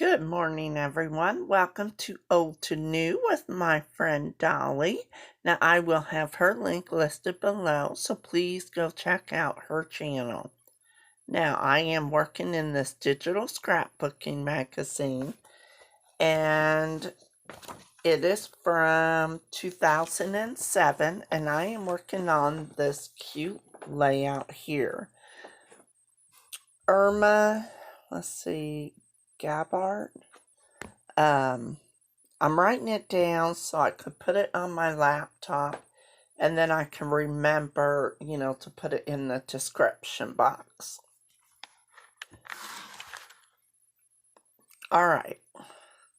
Good morning, everyone. Welcome to Old to New with my friend Dolly. Now, I will have her link listed below, so please go check out her channel. Now, I am working in this digital scrapbooking magazine, and it is from 2007, and I am working on this cute layout here. Irma, Gabbard. I'm writing it down so I could put it on my laptop, and then I can remember, to put it in the description box. All right,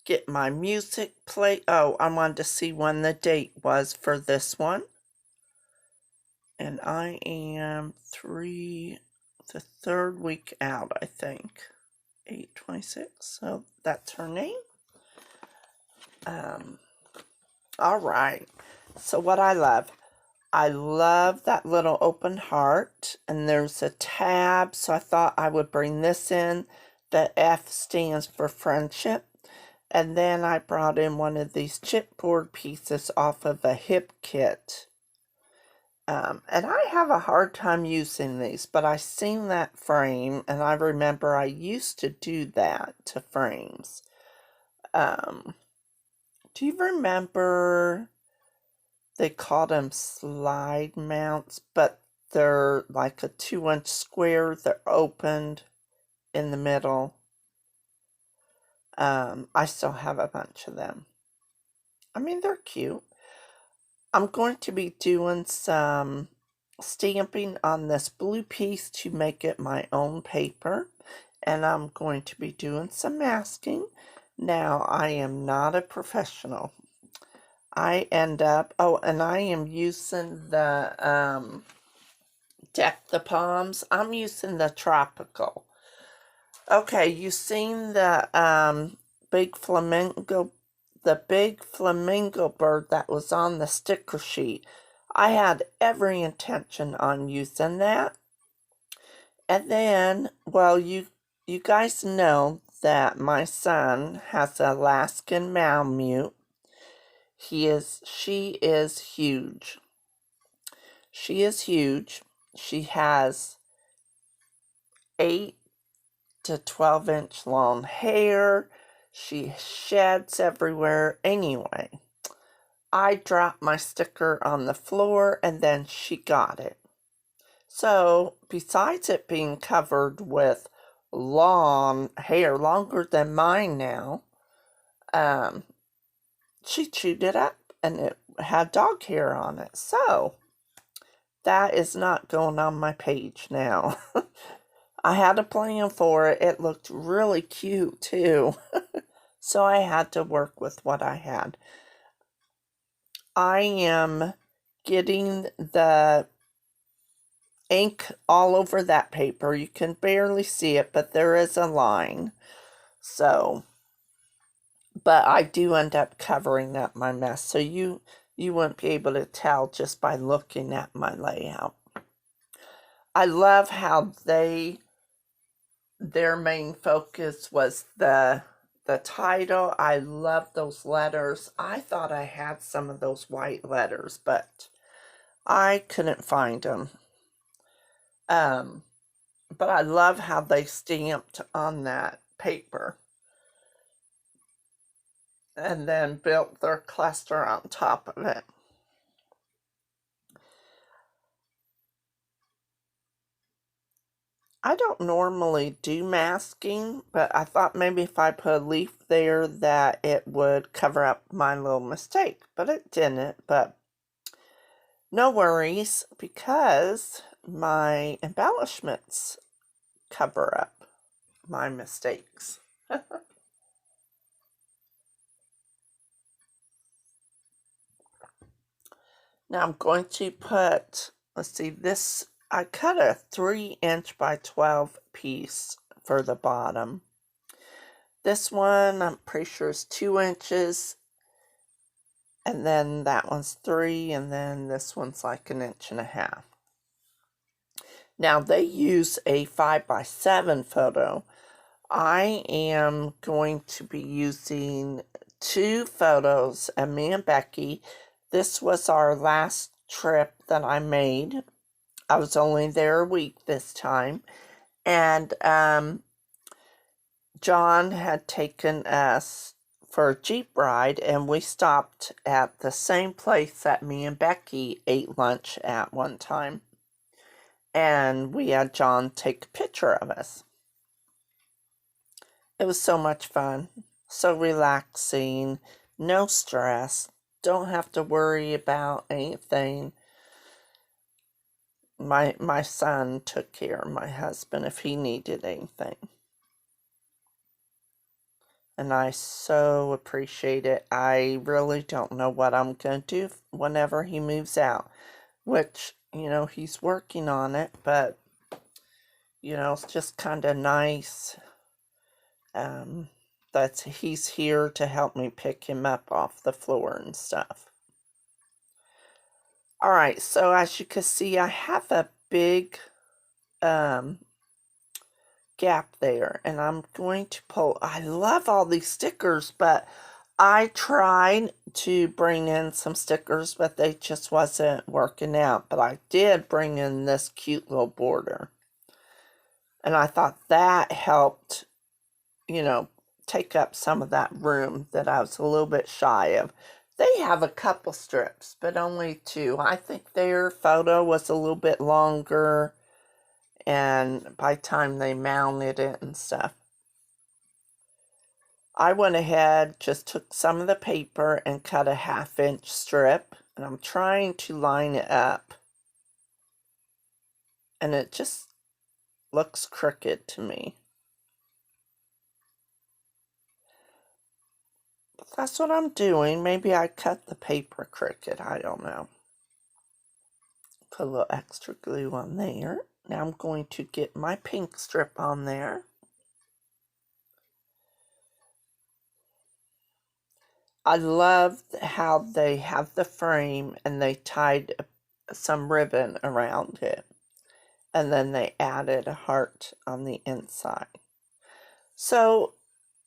get my music play. Oh, I wanted to see when the date was for this one. And I am the third week out, I think. 8/26, so that's her name. All right, so what I love that little open heart, and there's a tab, so I thought I would bring this in. The F stands for friendship, and then I brought in one of these chipboard pieces off of a hip kit. And I have a hard time using these, but I seen that frame, and I remember I used to do that to frames. Do you remember they called them slide mounts, but they're like a 2-inch square. They're opened in the middle. I still have a bunch of them. I mean, they're cute. I'm going to be doing some stamping on this blue piece to make it my own paper, and I'm going to be doing some masking. Now, I am not a professional. I end up, and I am using the Deck the Palms. I'm using the Tropical. Okay, you seen the big flamingo bird that was on the sticker sheet. I had every intention on using that. And then, well, you guys know that my son has an Alaskan Malamute. She is huge. She is huge. She has 8 to 12-inch long hair. She sheds everywhere. Anyway, I dropped my sticker on the floor, and then she got it. So, besides it being covered with long hair, longer than mine now, she chewed it up, and it had dog hair on it. So, that is not going on my page now. I had a plan for it. It looked really cute, too. So, I had to work with what I had. I am getting the ink all over that paper. You can barely see it, but there is a line. So, but I do end up covering up my mess, so you wouldn't be able to tell just by looking at my layout. I love how their main focus was the title. I love those letters. I thought I had some of those white letters, but I couldn't find them. But I love how they stamped on that paper and then built their cluster on top of it. I don't normally do masking, but I thought maybe if I put a leaf there that it would cover up my little mistake, but it didn't. But no worries, because my embellishments cover up my mistakes. Now I'm going to put, this, I cut a 3-inch by 12 piece for the bottom. This one, I'm pretty sure is 2 inches. And then that one's 3, and then this one's like 1.5 inches. Now they use a 5x7 photo. I am going to be using 2 photos of me and Becky. This was our last trip that I made. I was only there a week this time. And John had taken us for a Jeep ride, and we stopped at the same place that me and Becky ate lunch at one time. And we had John take a picture of us. It was so much fun, so relaxing, no stress, don't have to worry about anything. My son took care of my husband if he needed anything. And I so appreciate it. I really don't know what I'm going to do whenever he moves out, which, he's working on it, but, it's just kind of nice that he's here to help me pick him up off the floor and stuff. Alright, so as you can see, I have a big gap there, and I'm going to pull. I love all these stickers, but I tried to bring in some stickers, but they just wasn't working out. But I did bring in this cute little border, and I thought that helped, take up some of that room that I was a little bit shy of. They have a couple strips, but only 2. I think their photo was a little bit longer, and by the time they mounted it and stuff. I went ahead, just took some of the paper and cut a 1/2-inch strip, and I'm trying to line it up. And it just looks crooked to me. That's what I'm doing. Maybe I cut the paper crooked. I don't know. Put a little extra glue on there. Now I'm going to get my pink strip on there. I love how they have the frame and they tied some ribbon around it. And then they added a heart on the inside. So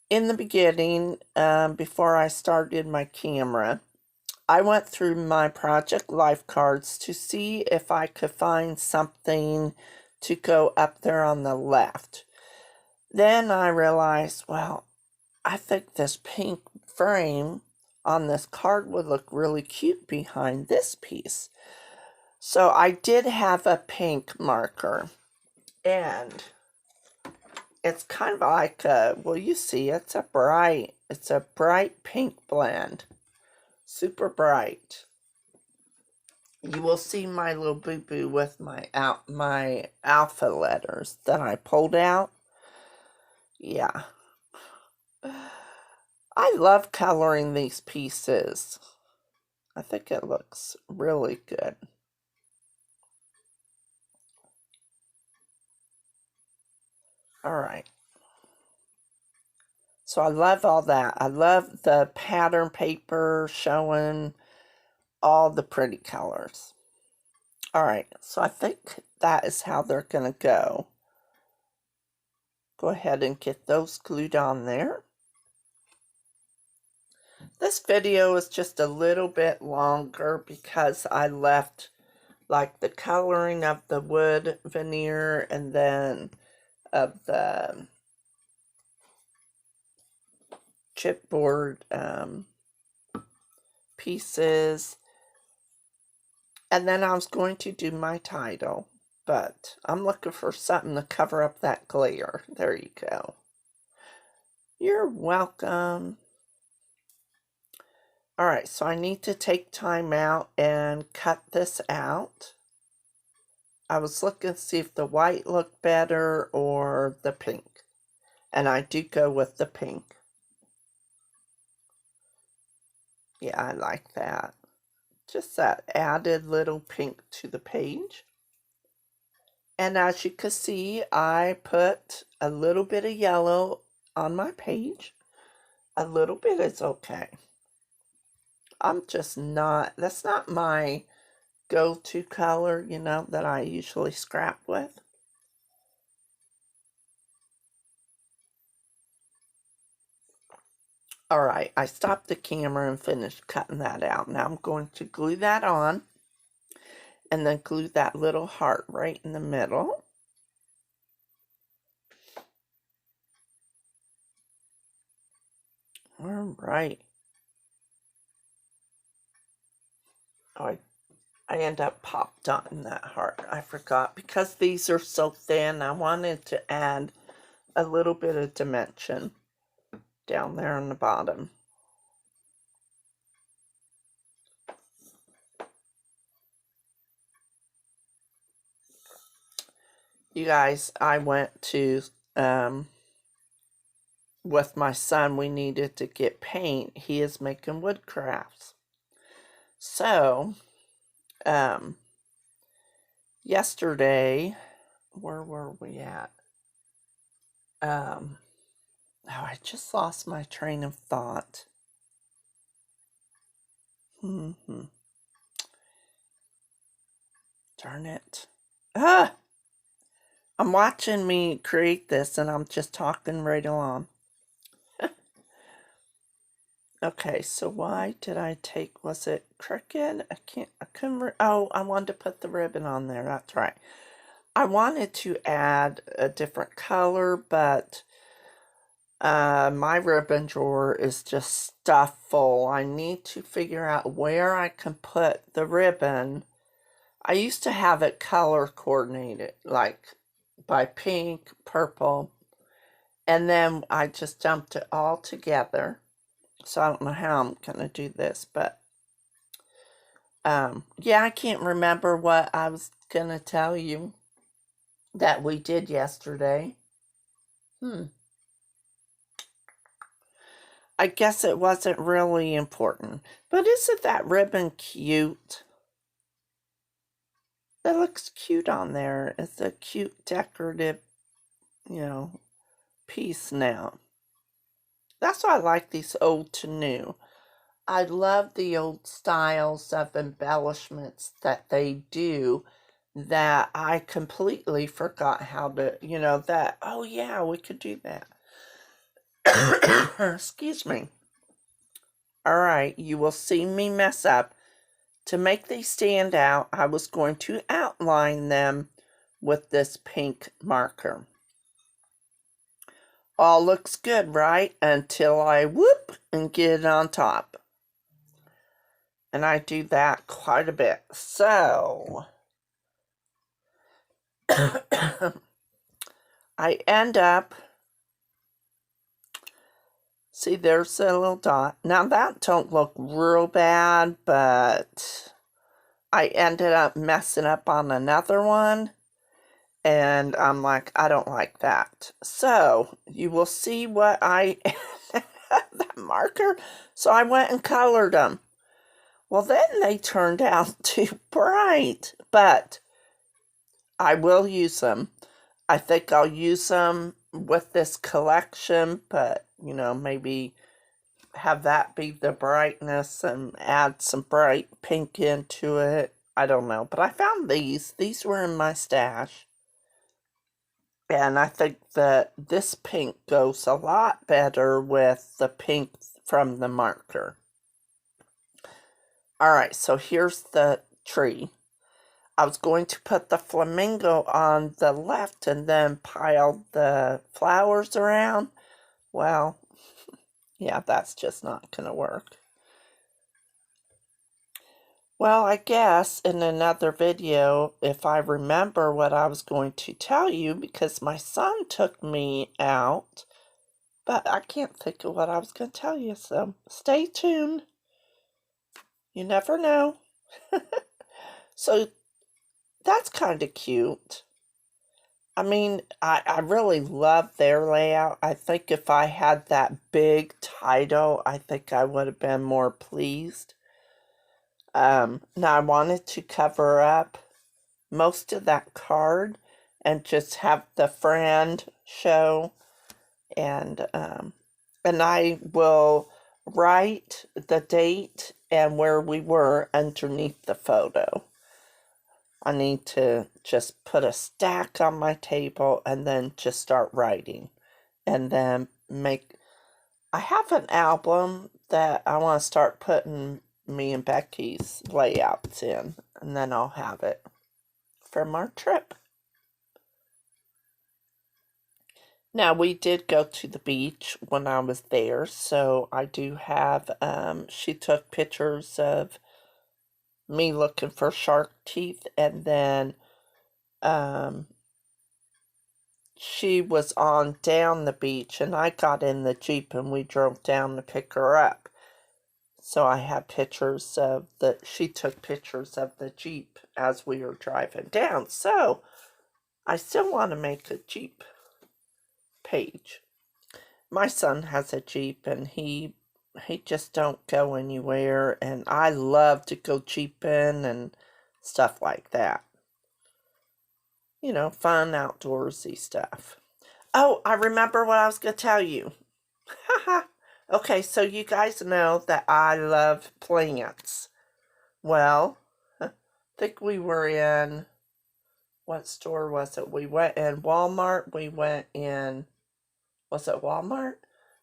in the beginning, before I started my camera, I went through my project life cards to see if I could find something to go up there on the left. Then I realized, well, I think this pink frame on this card would look really cute behind this piece. So I did have a pink marker, and it's kind of like you see, it's a bright pink blend. Super bright. You will see my little boo-boo with my alpha letters that I pulled out. Yeah. I love coloring these pieces. I think it looks really good. Alright. So I love all that. I love the pattern paper showing all the pretty colors. Alright, so I think that is how they're going to go. Go ahead and get those glued on there. This video is just a little bit longer because I left like the coloring of the wood veneer and then of the chipboard pieces. And then I was going to do my title, but I'm looking for something to cover up that glare. There you go. You're welcome. Alright, so I need to take time out and cut this out. I was looking to see if the white looked better or the pink. And I do go with the pink. Yeah, I like that. Just that added little pink to the page. And as you can see, I put a little bit of yellow on my page. A little bit is okay. I'm just not, that's not my go-to color, that I usually scrap with. Alright, I stopped the camera and finished cutting that out. Now I'm going to glue that on. And then glue that little heart right in the middle. Alright. Oh, I end up pop dotting that heart. I forgot. Because these are so thin, I wanted to add a little bit of dimension down there on the bottom. You guys, I went to, with my son, we needed to get paint. He is making wood crafts. So, yesterday, where were we at? Oh, I just lost my train of thought. Darn it. I'm watching me create this and I'm just talking right along. Okay, so why did I take, was it crooked? I couldn't, oh, I wanted to put the ribbon on there, that's right. I wanted to add a different color, but my ribbon drawer is just stuffed full. I need to figure out where I can put the ribbon. I used to have it color coordinated, like by pink, purple, and then I just dumped it all together. So I don't know how I'm going to do this, but yeah, I can't remember what I was going to tell you that we did yesterday. I guess it wasn't really important. But isn't that ribbon cute? It looks cute on there. It's a cute decorative, piece now. That's why I like these old to new. I love the old styles of embellishments that they do that I completely forgot how to, that, oh yeah, we could do that. Excuse me. Alright, you will see me mess up. To make these stand out, I was going to outline them with this pink marker. All looks good, right? Until I whoop and get it on top. And I do that quite a bit. So, I end up, see there's a little dot. Now that don't look real bad, but I ended up messing up on another one. And I'm like, I don't like that. So, you will see what I, that marker. So I went and colored them. Well, then they turned out too bright. But I will use them. I think I'll use them with this collection. But, maybe have that be the brightness and add some bright pink into it. I don't know. But I found these. These were in my stash. And I think that this pink goes a lot better with the pink from the marker. Alright, so here's the tree. I was going to put the flamingo on the left and then pile the flowers around. Well, yeah, that's just not going to work. Well, I guess in another video, if I remember what I was going to tell you, because my son took me out, but I can't think of what I was going to tell you, so stay tuned. You never know. So, that's kind of cute. I mean, I really love their layout. I think if I had that big title, I think I would have been more pleased. Now I wanted to cover up most of that card and just have the friend show, and I will write the date and where we were underneath the photo. I need to just put a stack on my table and then just start writing, and then I have an album that I want to start putting me and Becky's layouts in, and then I'll have it from our trip. Now, we did go to the beach when I was there, so I do have, she took pictures of me looking for shark teeth, and then she was on down the beach, and I got in the Jeep and we drove down to pick her up. So I have pictures of she took pictures of the Jeep as we were driving down. So I still want to make a Jeep page. My son has a Jeep and he just don't go anywhere, and I love to go Jeeping and stuff like that. You know, fun outdoorsy stuff. Oh, I remember what I was going to tell you. Haha. Okay, so you guys know that I love plants. Well, I think we were in, what store was it? We went in Walmart. We went in, was it Walmart?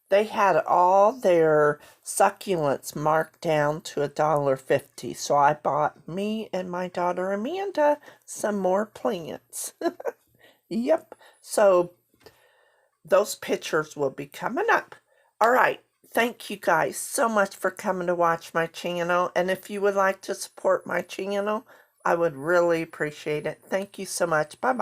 They had all their succulents marked down to $1.50. So I bought me and my daughter Amanda some more plants. Yep. So those pictures will be coming up. All right. Thank you guys so much for coming to watch my channel. And if you would like to support my channel, I would really appreciate it. Thank you so much. Bye-bye.